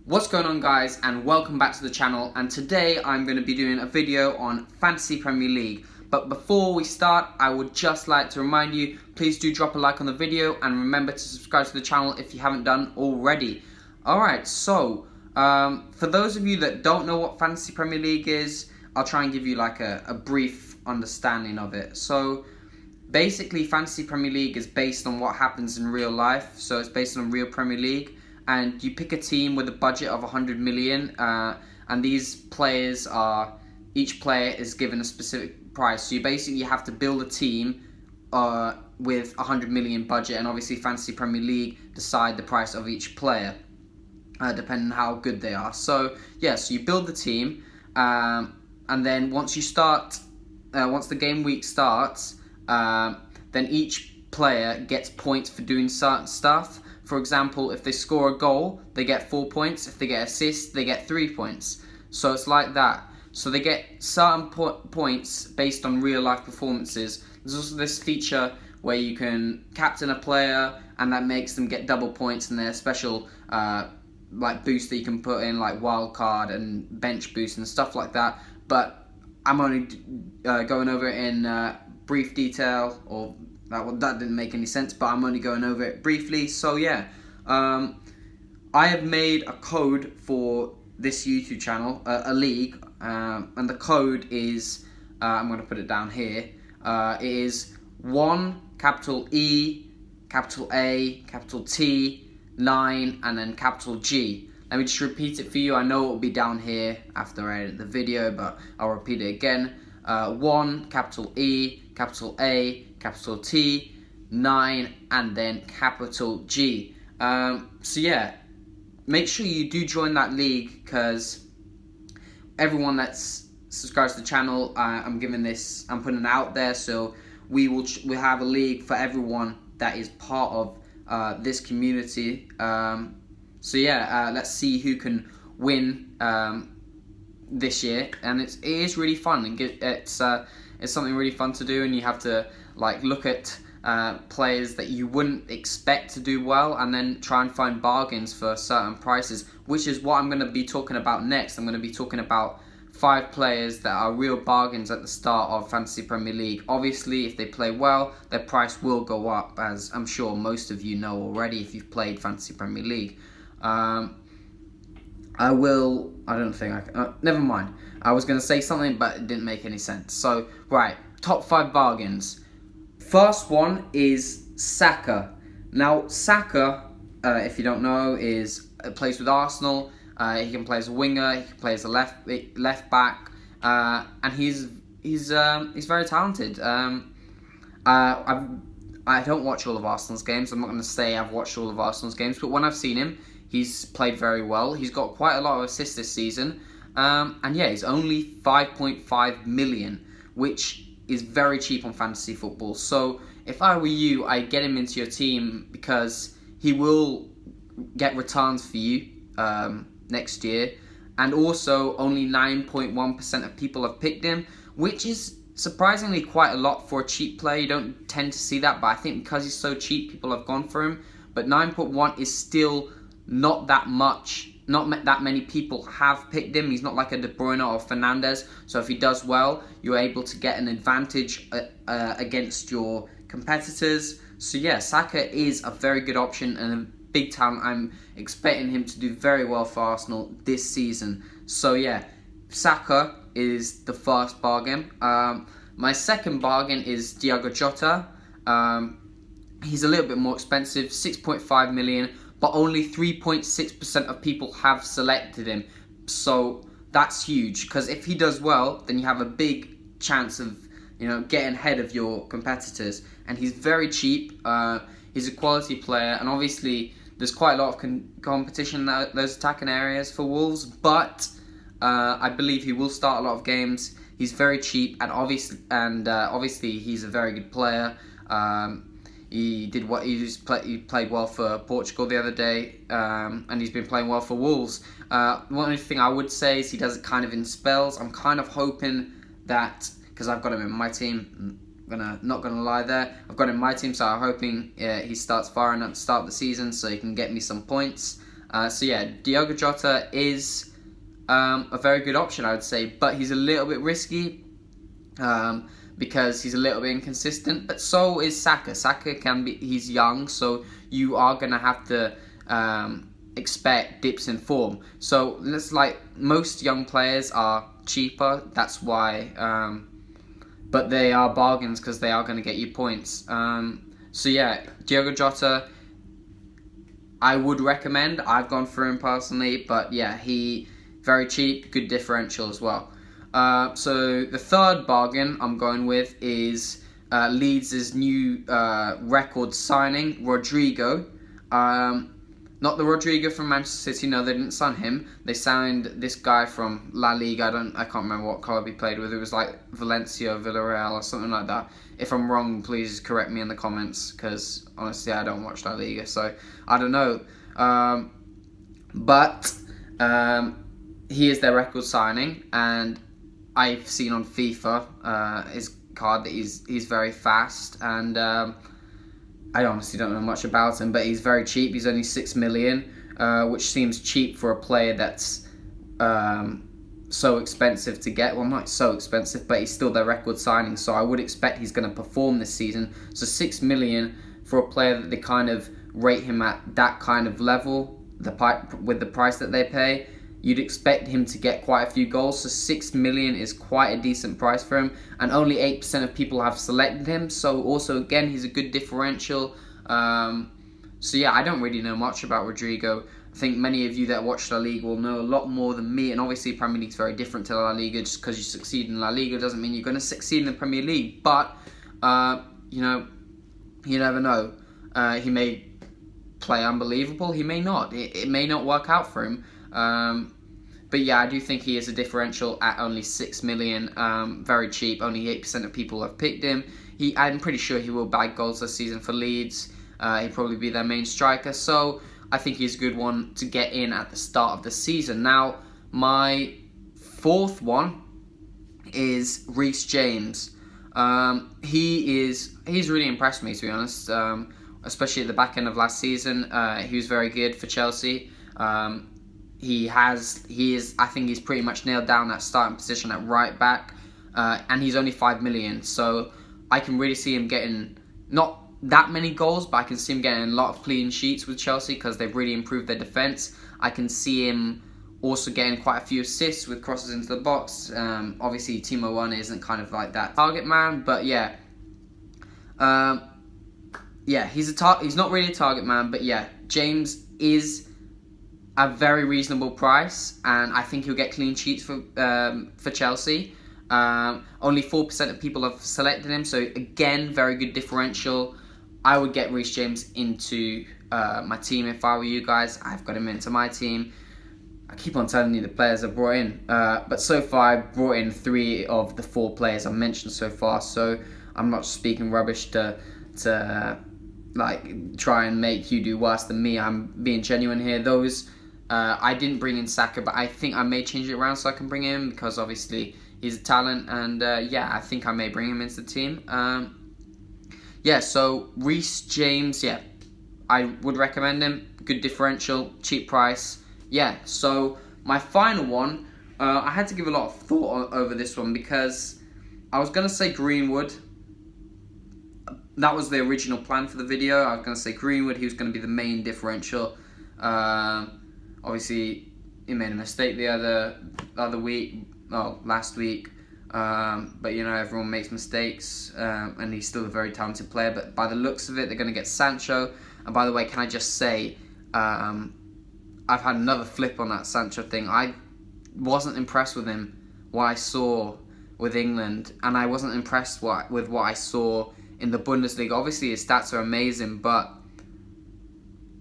What's going on, guys, and welcome back to the channel. And today I'm going to be doing a video on Fantasy Premier League. But before we start, I would just like to remind you, please do drop a like on the video and remember to subscribe to the channel if you haven't done already. Alright, so for those of you that don't know what Fantasy Premier League is, I'll try and give you like a brief understanding of it. So basically, Fantasy Premier League is based on what happens in real life. So it's based on real Premier League. And you pick a team with a budget of 100 million, and these players each player is given a specific price. So you basically have to build a team with 100 million budget, and obviously Fantasy Premier League decide the price of each player, depending on how good they are. So yeah, so you build the team, and then once the game week starts, then each player gets points for doing certain stuff. For example, if they score a goal, they get 4 points. If they get assists, they get 3 points. So it's like that. So they get certain points based on real life performances. There's also this feature where you can captain a player, and that makes them get double points, and there's special like boost that you can put in, like wild card and bench boost and stuff like that. But I'm only going over it in brief detail, or that didn't make any sense, but I'm only going over it briefly. So yeah, I have made a code for this YouTube channel, a league, and the code is, I'm going to put it down here, it is 1 capital E, capital A, capital T, 9, and then capital G. Let me just repeat it for you. I know it will be down here after I edit the video, but I'll repeat it again. 1 capital E, capital A, capital T, 9, and then capital G. So yeah, make sure you do join that league, because everyone that's subscribed to the channel, I'm putting it out there. So we have a league for everyone that is part of this community. So yeah, let's see who can win this year, and it is really fun, and it's something really fun to do, and you have to like look at players that you wouldn't expect to do well, and then try and find bargains for certain prices, which is what I'm going to be talking about next. I'm going to be talking about 5 players that are real bargains at the start of Fantasy Premier League. Obviously, if they play well, their price will go up, as I'm sure most of you know already if you've played Fantasy Premier League. Never mind. I was going to say something, but it didn't make any sense. So, right, top 5 bargains. First one is Saka. Now, Saka, if you don't know, plays with Arsenal. He can play as a winger. He can play as a left back, and he's very talented. I don't watch all of Arsenal's games. I'm not going to say I've watched all of Arsenal's games, but when I've seen him, he's played very well. He's got quite a lot of assists this season. And yeah, he's only 5.5 million, which is very cheap on fantasy football. So if I were you, I'd get him into your team, because he will get returns for you next year. And also, only 9.1% of people have picked him, which is surprisingly quite a lot for a cheap player. You don't tend to see that, but I think because he's so cheap, people have gone for him. But 9.1 is still not that much. Not that many people have picked him. He's not like a De Bruyne or Fernandes. So if he does well, you're able to get an advantage against your competitors. So yeah, Saka is a very good option and a big talent. I'm expecting him to do very well for Arsenal this season. So yeah, Saka is the first bargain. My second bargain is Diogo Jota. He's a little bit more expensive, 6.5 million. But only 3.6% of people have selected him. So that's huge, because if he does well, then you have a big chance of getting ahead of your competitors. And he's very cheap. He's a quality player, and obviously there's quite a lot of competition in those attacking areas for Wolves. But I believe he will start a lot of games. He's very cheap, and obviously he's a very good player. He played well for Portugal the other day, and he's been playing well for Wolves. One thing I would say is he does it kind of in spells. I'm kind of hoping that, because I've got him in my team, not gonna lie there, I've got him in my team, so I'm hoping he starts firing at the start of the season so he can get me some points. So yeah, Diogo Jota is a very good option, I would say, but he's a little bit risky because he's a little bit inconsistent. But so is Saka. Saka he's young, so you are gonna have to expect dips in form. So it's like most young players are cheaper. That's why. But they are bargains because they are going to get you points. So yeah, Diogo Jota, I would recommend. I've gone for him personally, but yeah, he very cheap, good differential as well. So the third bargain I'm going with is Leeds' new record signing, Rodrigo. Not the Rodrigo from Manchester City. No, they didn't sign him. They signed this guy from La Liga. I can't remember what club he played with. It was like Valencia, Villarreal, or something like that. If I'm wrong, please correct me in the comments, because honestly, I don't watch La Liga, so I don't know. But he is their record signing, and I've seen on FIFA his card that he's very fast, and I honestly don't know much about him, but he's very cheap. He's only 6 million, which seems cheap for a player that's so expensive to get. Well, not so expensive, but he's still their record signing, so I would expect he's going to perform this season. So 6 million for a player that they kind of rate him at that kind of level, with the price that they pay, you'd expect him to get quite a few goals. So 6 million is quite a decent price for him, and only 8% of people have selected him. So also, again, he's a good differential. So yeah, I don't really know much about Rodrigo. I think many of you that watch La Liga will know a lot more than me, and obviously Premier League's very different to La Liga. Just because you succeed in La Liga doesn't mean you're going to succeed in the Premier League. But you know, you never know. He may play unbelievable. He may not. It may not work out for him. But yeah, I do think he is a differential at only 6 million. Very cheap. Only 8% of people have picked him. I'm pretty sure he will bag goals this season for Leeds. He'll probably be their main striker. So I think he's a good one to get in at the start of the season. Now, my fourth one is Reece James. He's really impressed me, to be honest. Especially at the back end of last season, he was very good for Chelsea. I think he's pretty much nailed down that starting position at right back, and he's only 5 million. So I can really see him getting not that many goals, but I can see him getting a lot of clean sheets with Chelsea because they've really improved their defence. I can see him also getting quite a few assists with crosses into the box. Obviously, Timo Werner isn't kind of like that target man, but yeah. Yeah, he's not really a target man, but yeah, James is a very reasonable price, and I think he'll get clean sheets for Chelsea. Only 4% of people have selected him, so again, very good differential. I would get Reece James into my team if I were you guys. I've got him into my team. I keep on telling you the players I brought in, but so far I've brought in 3 of the 4 players I've mentioned so far, so I'm not speaking rubbish to like try and make you do worse than me. I'm being genuine here. Those I didn't bring in Saka, but I think I may change it around so I can bring him in, because obviously he's a talent, and yeah, I think I may bring him into the team. Yeah, so Reece James, yeah, I would recommend him. Good differential, cheap price. Yeah, so my final one, I had to give a lot of thought over this one, because I was going to say Greenwood. That was the original plan for the video. I was going to say Greenwood. He was going to be the main differential. Obviously, he made a mistake the other week. Well, last week. But you know, everyone makes mistakes, and he's still a very talented player. But by the looks of it, they're going to get Sancho. And by the way, can I just say, I've had another flip on that Sancho thing. I wasn't impressed with him, what I saw with England, and I wasn't impressed with what I saw in the Bundesliga. Obviously, his stats are amazing, but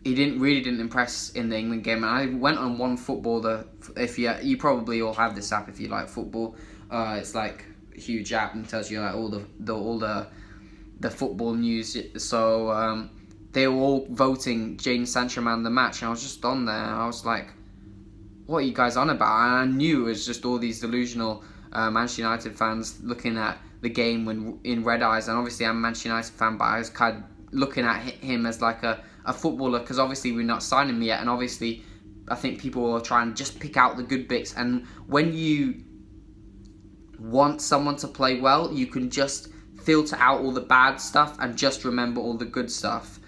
he really didn't impress in the England game. And I went on One Football. If you probably all have this app if you like football. It's like a huge app and tells you like all the football news. So they were all voting Jadon Sancho man of the match, and I was just on there. And I was like, "What are you guys on about?" And I knew it was just all these delusional Manchester United fans looking at the game in red eyes. And obviously I'm a Manchester United fan, but I was kind of looking at him as like a footballer, because obviously we're not signing him yet, and obviously I think people will try and just pick out the good bits, and when you want someone to play well, you can just filter out all the bad stuff and just remember all the good stuff.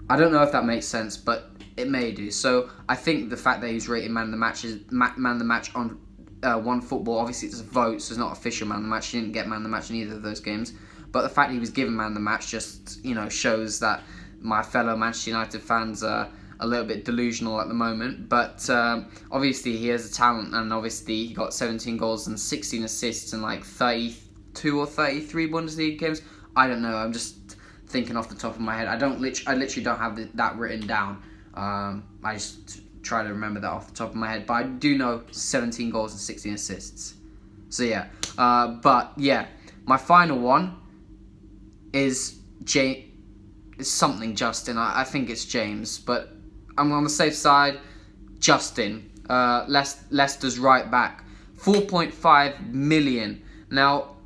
I don't know if that makes sense, but it may do. So I think the fact that he's rated man of the match is man of the match on One Football. Obviously it's a vote, so it's not official man of the match. He didn't get man of the match in either of those games, but the fact that he was given man of the match just, you know, shows that my fellow Manchester United fans are a little bit delusional at the moment. But obviously he has a talent, and obviously he got 17 goals and 16 assists in like 32 or 33 Bundesliga games. I don't know, I'm just thinking off the top of my head. I literally don't have that written down. I just try to remember that off the top of my head, but I do know 17 goals and 16 assists. So yeah, but yeah, my final one is something Justin. I think it's James, but I'm on the safe side. Justin, Leicester's right back, 4.5 million. Now,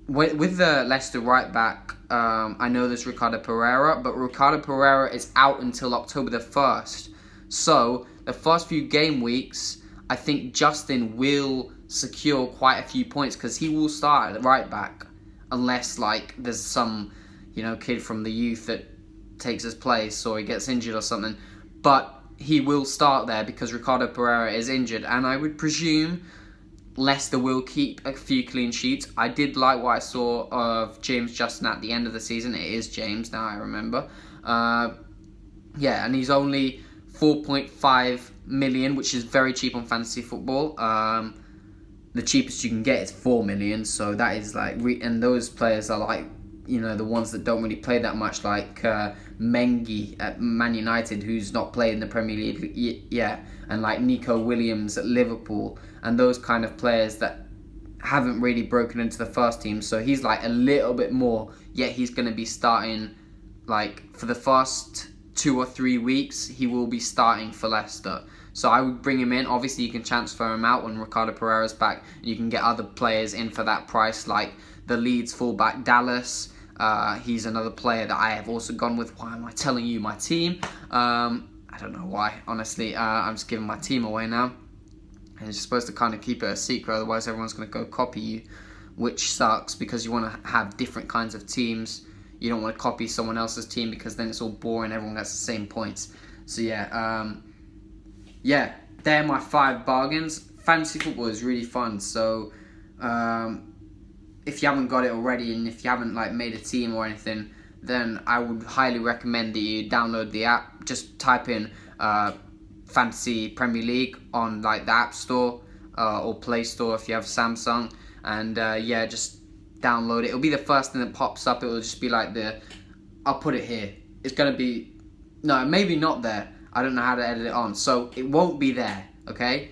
with the Leicester right back, I know there's Ricardo Pereira, but Ricardo Pereira is out until October the 1st. So, the first few game weeks, I think Justin will secure quite a few points, because he will start at right back, unless like there's some, you know, kid from the youth that takes his place or he gets injured or something. But he will start there because Ricardo Pereira is injured, and I would presume Leicester will keep a few clean sheets. I did like what I saw of James Justin at the end of the season. It is James now, I remember. Yeah, and he's only 4.5 million, which is very cheap on fantasy football. The cheapest you can get is 4 million, so that is like, and those players are like, you know, the ones that don't really play that much, like Mengi at Man United, who's not played in the Premier League yet, and like Nico Williams at Liverpool, and those kind of players that haven't really broken into the first team. So he's like a little bit more, yet he's going to be starting, like, for the first 2 or 3 weeks, he will be starting for Leicester. So I would bring him in. Obviously, you can transfer him out when Ricardo Pereira's back, and you can get other players in for that price, like the Leeds fullback Dallas. He's another player that I have also gone with. Why am I telling you my team? I don't know why, honestly. I'm just giving my team away now. And you're supposed to kind of keep it a secret, otherwise everyone's going to go copy you, which sucks, because you want to have different kinds of teams. You don't want to copy someone else's team, because then it's all boring, everyone gets the same points. So yeah, yeah, they're my 5 bargains. Fantasy football is really fun, so if you haven't got it already, and if you haven't like made a team or anything, then I would highly recommend that you download the app. Just type in Fantasy Premier League on like the App Store or Play Store if you have Samsung, and yeah, just download it. It'll be the first thing that pops up. It will just be like I'll put it here. It's gonna be, no, maybe not there. I don't know how to edit it on, so it won't be there, okay?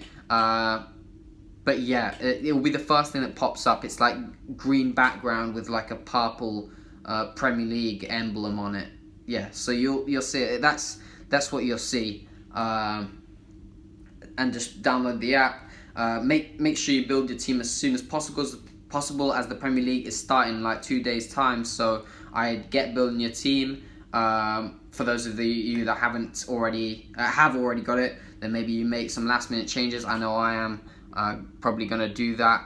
But yeah, it will be the first thing that pops up. It's like green background with like a purple Premier League emblem on it. Yeah, so you'll see it. That's what you'll see. And just download the app. Make sure you build your team as soon as possible, as the Premier League is starting in like 2 days time. So I'd get building your team. For those of you that haven't already have already got it, then maybe you make some last minute changes. I know I am probably gonna do that,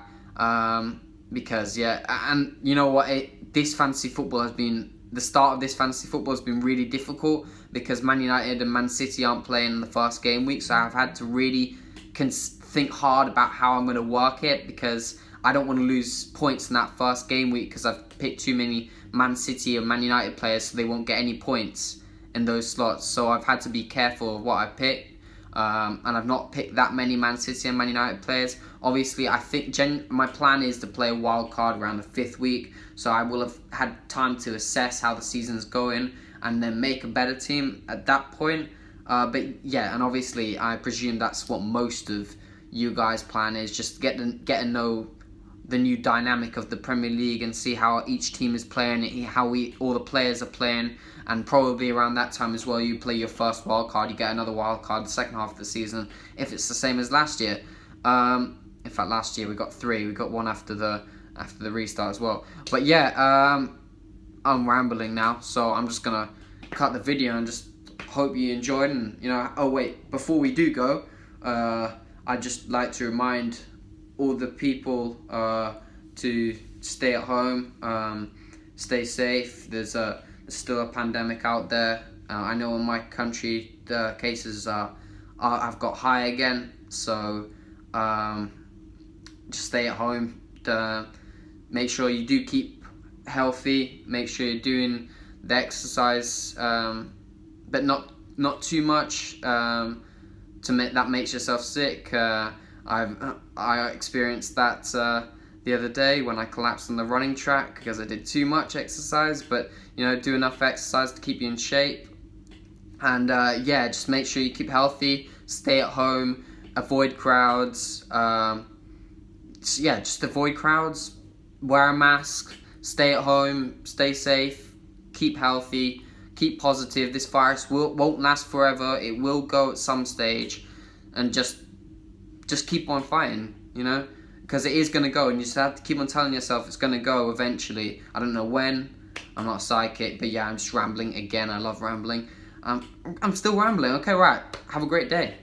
because yeah, and you know what, this fantasy football has been, the start of this fantasy football has been really difficult, because Man United and Man City aren't playing in the first game week, so I've had to really think hard about how I'm going to work it, because I don't want to lose points in that first game week, because I've picked too many Man City and Man United players, so they won't get any points in those slots. So I've had to be careful of what I pick, and I've not picked that many Man City and Man United players. Obviously, I think my plan is to play a wild card around the 5th week, so I will have had time to assess how the season's going and then make a better team at that point. But yeah, and obviously I presume that's what most of you guys' plan is, just get to know the new dynamic of the Premier League and see how each team is playing, how all the players are playing, and probably around that time as well you play your first wild card, you get another wild card the second half of the season if it's the same as last year. In fact, last year we got 3, we got 1 after the restart as well. But yeah, I'm rambling now, so I'm just gonna cut the video and just hope you enjoyed. And oh wait, before we do go, I'd just like to remind all the people to stay at home, stay safe. There's still a pandemic out there. I know in my country the cases have got high again, so just stay at home. Make sure you do keep healthy. Make sure you're doing the exercise, but not too much that makes yourself sick. I experienced that the other day when I collapsed on the running track because I did too much exercise. But do enough exercise to keep you in shape. And yeah, just make sure you keep healthy, stay at home, avoid crowds. Yeah, just avoid crowds, wear a mask, stay at home, stay safe, keep healthy, keep positive. This virus won't last forever. It will go at some stage, and just keep on fighting, because it is going to go, and you just have to keep on telling yourself it's going to go eventually. I don't know when. I'm not a psychic, but yeah, I'm just rambling again. I love rambling. I'm still rambling. Okay, right. Have a great day.